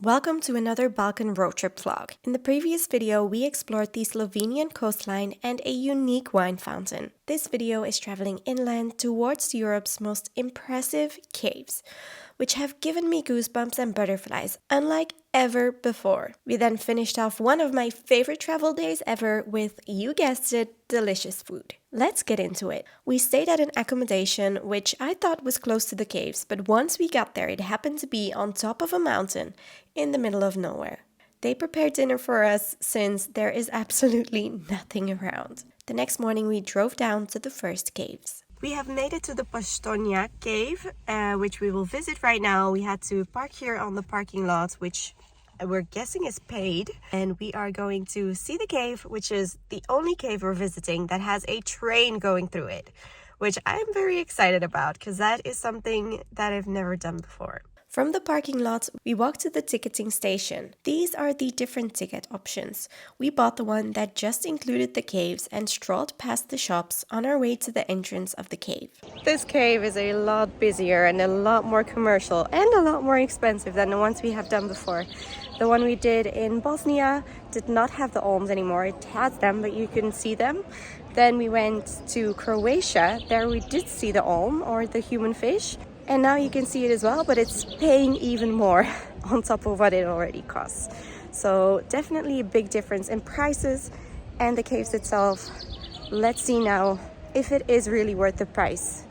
Welcome to another Balkan road trip vlog. In the previous video, we explored the Slovenian coastline and a unique wine fountain. This video is traveling inland towards Europe's most impressive caves, which have given me goosebumps and butterflies, unlike ever before. We then finished off one of my favorite travel days ever with, you guessed it, delicious food. Let's get into it. We stayed at an accommodation which I thought was close to the caves, but once we got there, it happened to be on top of a mountain in the middle of nowhere. They prepared dinner for us since there is absolutely nothing around. The next morning, we drove down to the first caves. We have made it to the Postojna Cave, which we will visit right now. We had to park here on the parking lot, which we're guessing is paid. And we are going to see the cave, which is the only cave we're visiting that has a train going through it, which I'm very excited about because that is something that I've never done before. From the parking lot, we walked to the ticketing station. These are the different ticket options. We bought the one that just included the caves and strolled past the shops on our way to the entrance of the cave. This cave is a lot busier and a lot more commercial and a lot more expensive than the ones we have done before. The one we did in Bosnia did not have the olms anymore. It has them, but you couldn't see them. Then we went to Croatia. There we did see the olm, or the human fish. And now you can see it as well, but it's paying even more on top of what it already costs. So definitely a big difference in prices and the caves itself. Let's see now if it is really worth the price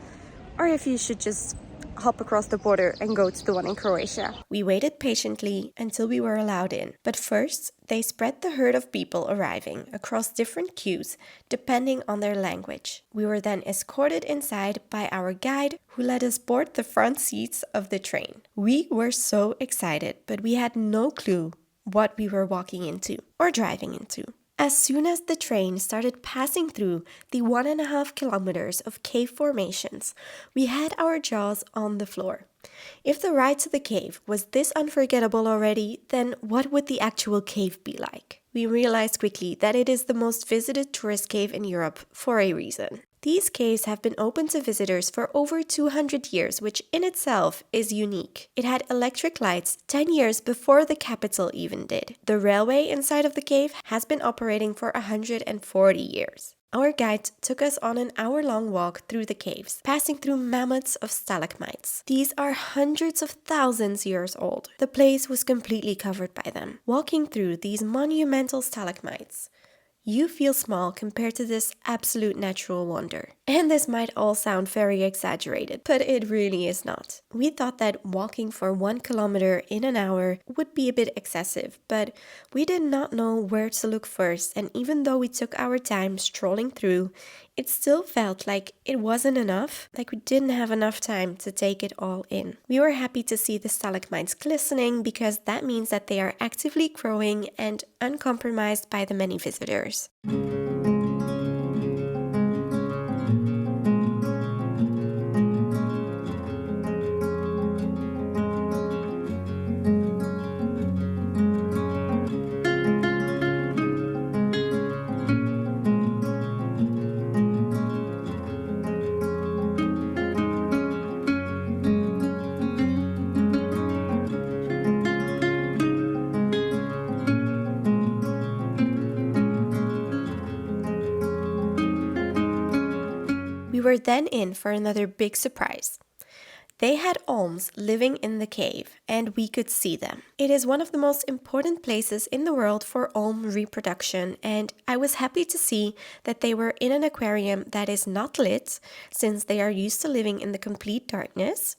or if you should just hop across the border and go to the one in Croatia. We waited patiently until we were allowed in. But first, they spread the herd of people arriving across different queues depending on their language. We were then escorted inside by our guide who let us board the front seats of the train. We were so excited, but we had no clue what we were walking into or driving into. As soon as the train started passing through the 1.5 kilometers of cave formations, we had our jaws on the floor. If the ride to the cave was this unforgettable already, then what would the actual cave be like? We realized quickly that it is the most visited tourist cave in Europe for a reason. These caves have been open to visitors for over 200 years, which in itself is unique. It had electric lights 10 years before the capital even did. The railway inside of the cave has been operating for 140 years. Our guide took us on an hour-long walk through the caves, passing through mammoths of stalagmites. These are hundreds of thousands years old. The place was completely covered by them. Walking through these monumental stalagmites, you feel small compared to this absolute natural wonder. And this might all sound very exaggerated, but it really is not. We thought that walking for 1 kilometer in an hour would be a bit excessive, but we did not know where to look first, and even though we took our time strolling through, it still felt like it wasn't enough, like we didn't have enough time to take it all in. We were happy to see the stalagmites glistening because that means that they are actively growing and uncompromised by the many visitors. We were then in for another big surprise. They had olms living in the cave, and we could see them. It is one of the most important places in the world for olm reproduction, and I was happy to see that they were in an aquarium that is not lit, since they are used to living in the complete darkness.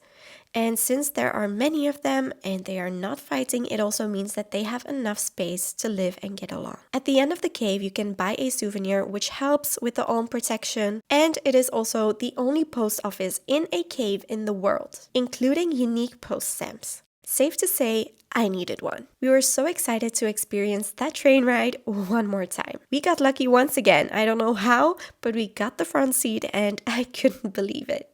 And since there are many of them and they are not fighting, it also means that they have enough space to live and get along. At the end of the cave, you can buy a souvenir which helps with the olm protection, and it is also the only post office in a cave in the world, including unique post stamps. Safe to say, I needed one. We were so excited to experience that train ride one more time. We got lucky once again. I don't know how, but we got the front seat and I couldn't believe it.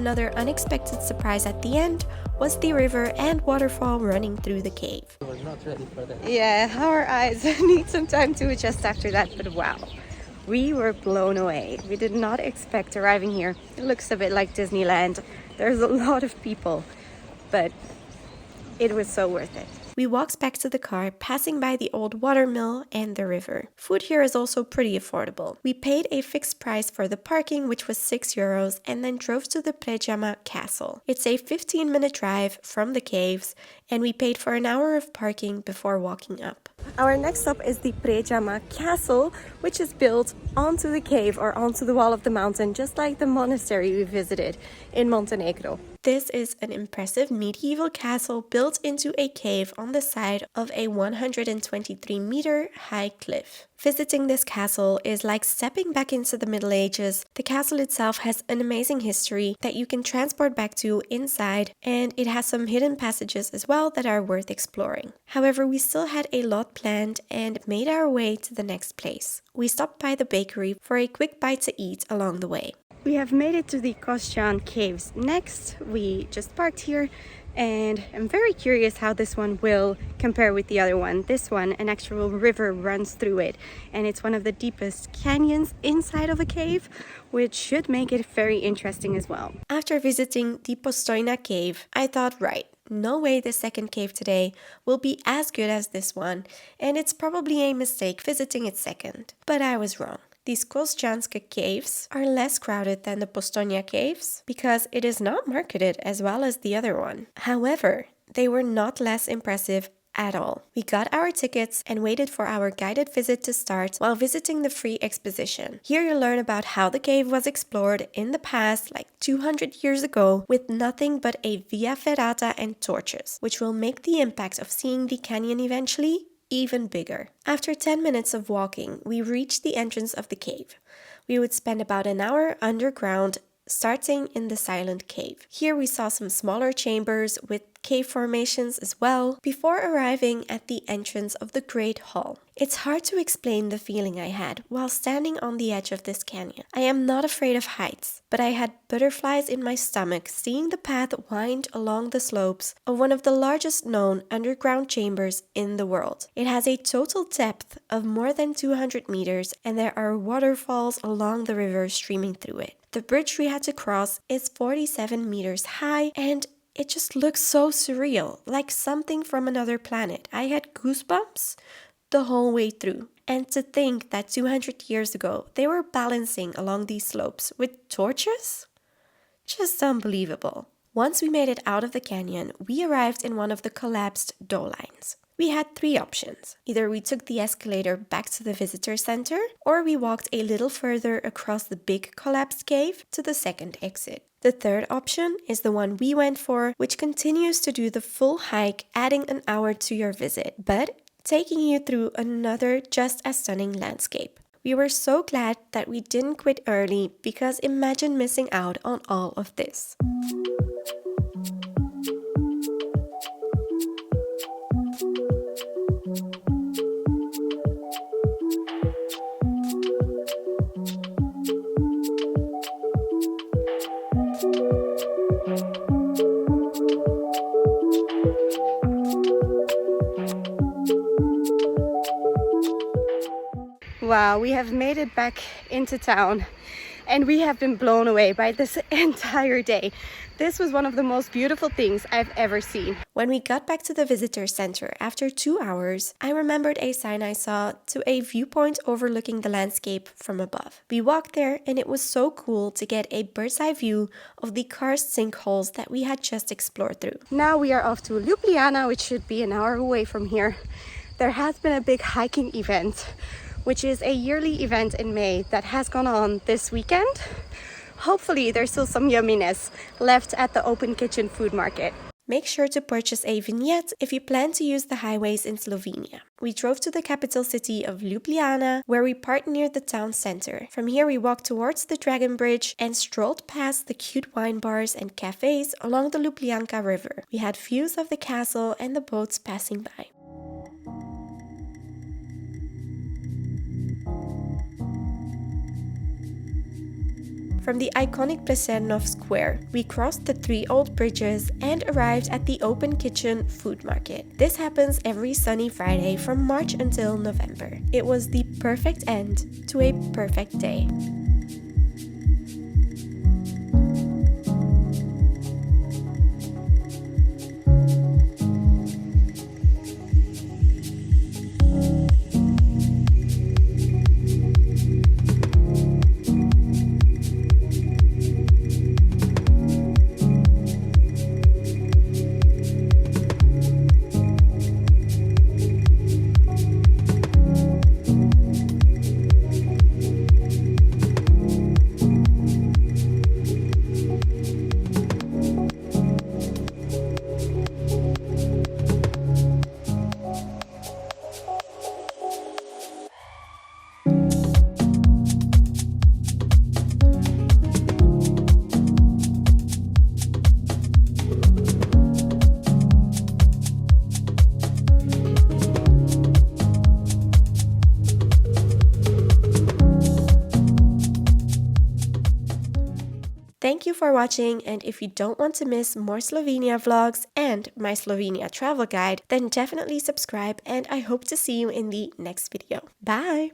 Another unexpected surprise at the end was the river and waterfall running through the cave. We're not ready for that. Yeah, our eyes need some time to adjust after that, but wow. We were blown away. We did not expect arriving here. It looks a bit like Disneyland. There's a lot of people, but it was so worth it. We walked back to the car, passing by the old watermill and the river. Food here is also pretty affordable. We paid a fixed price for the parking, which was €6, and then drove to the Predjama Castle. It's a 15-minute drive from the caves, and we paid for an hour of parking before walking up. Our next stop is the Predjama Castle, which is built onto the cave or onto the wall of the mountain, just like the monastery we visited in Montenegro. This is an impressive medieval castle built into a cave on the side of a 123-meter high cliff. Visiting this castle is like stepping back into the Middle Ages. The castle itself has an amazing history that you can transport back to inside, and it has some hidden passages as well that are worth exploring. However, we still had a lot planned and made our way to the next place. We stopped by the bakery for a quick bite to eat along the way. We have made it to the Skocjan Caves next. We just parked here, and I'm very curious how this one will compare with the other one. This one, an actual river runs through it, and it's one of the deepest canyons inside of a cave, which should make it very interesting as well. After visiting the Postojna Cave, I thought, right, no way the second cave today will be as good as this one, and it's probably a mistake visiting it second. But I was wrong. The Skocjan Caves are less crowded than the Postojna Caves because it is not marketed as well as the other one. However, they were not less impressive at all. We got our tickets and waited for our guided visit to start while visiting the free exposition. Here you learn about how the cave was explored in the past, like 200 years ago, with nothing but a via ferrata and torches, which will make the impact of seeing the canyon eventually even bigger. After 10 minutes of walking, we reached the entrance of the cave. We would spend about an hour underground, starting in the silent cave. Here we saw some smaller chambers with cave formations as well, before arriving at the entrance of the Great Hall. It's hard to explain the feeling I had while standing on the edge of this canyon. I am not afraid of heights, but I had butterflies in my stomach seeing the path wind along the slopes of one of the largest known underground chambers in the world. It has a total depth of more than 200 meters, and there are waterfalls along the river streaming through it. The bridge we had to cross is 47 meters high, and it just looks so surreal, like something from another planet. I had goosebumps the whole way through. And to think that 200 years ago, they were balancing along these slopes with torches? Just unbelievable. Once we made it out of the canyon, we arrived in one of the collapsed dough lines. We had three options. Either we took the escalator back to the visitor center, or we walked a little further across the big collapsed cave to the second exit. The third option is the one we went for, which continues to do the full hike, adding an hour to your visit, but taking you through another just as stunning landscape. We were so glad that we didn't quit early, because imagine missing out on all of this. Wow, we have made it back into town, and we have been blown away by this entire day. This was one of the most beautiful things I've ever seen. When we got back to the visitor center after 2 hours, I remembered a sign I saw to a viewpoint overlooking the landscape from above. We walked there, and it was so cool to get a bird's eye view of the karst sinkholes that we had just explored through. Now we are off to Ljubljana, which should be an hour away from here. There has been a big hiking event, which is a yearly event in May that has gone on this weekend. Hopefully there's still some yumminess left at the open kitchen food market. Make sure to purchase a vignette if you plan to use the highways in Slovenia. We drove to the capital city of Ljubljana, where we parked near the town center. From here we walked towards the Dragon Bridge and strolled past the cute wine bars and cafes along the Ljubljanka River. We had views of the castle and the boats passing by. From the iconic Prešernov Square, we crossed the 3 old bridges and arrived at the Open Kitchen food market. This happens every sunny Friday from March until November. It was the perfect end to a perfect day. Thank you for watching, and if you don't want to miss more Slovenia vlogs and my Slovenia travel guide, then definitely subscribe, and I hope to see you in the next video. Bye!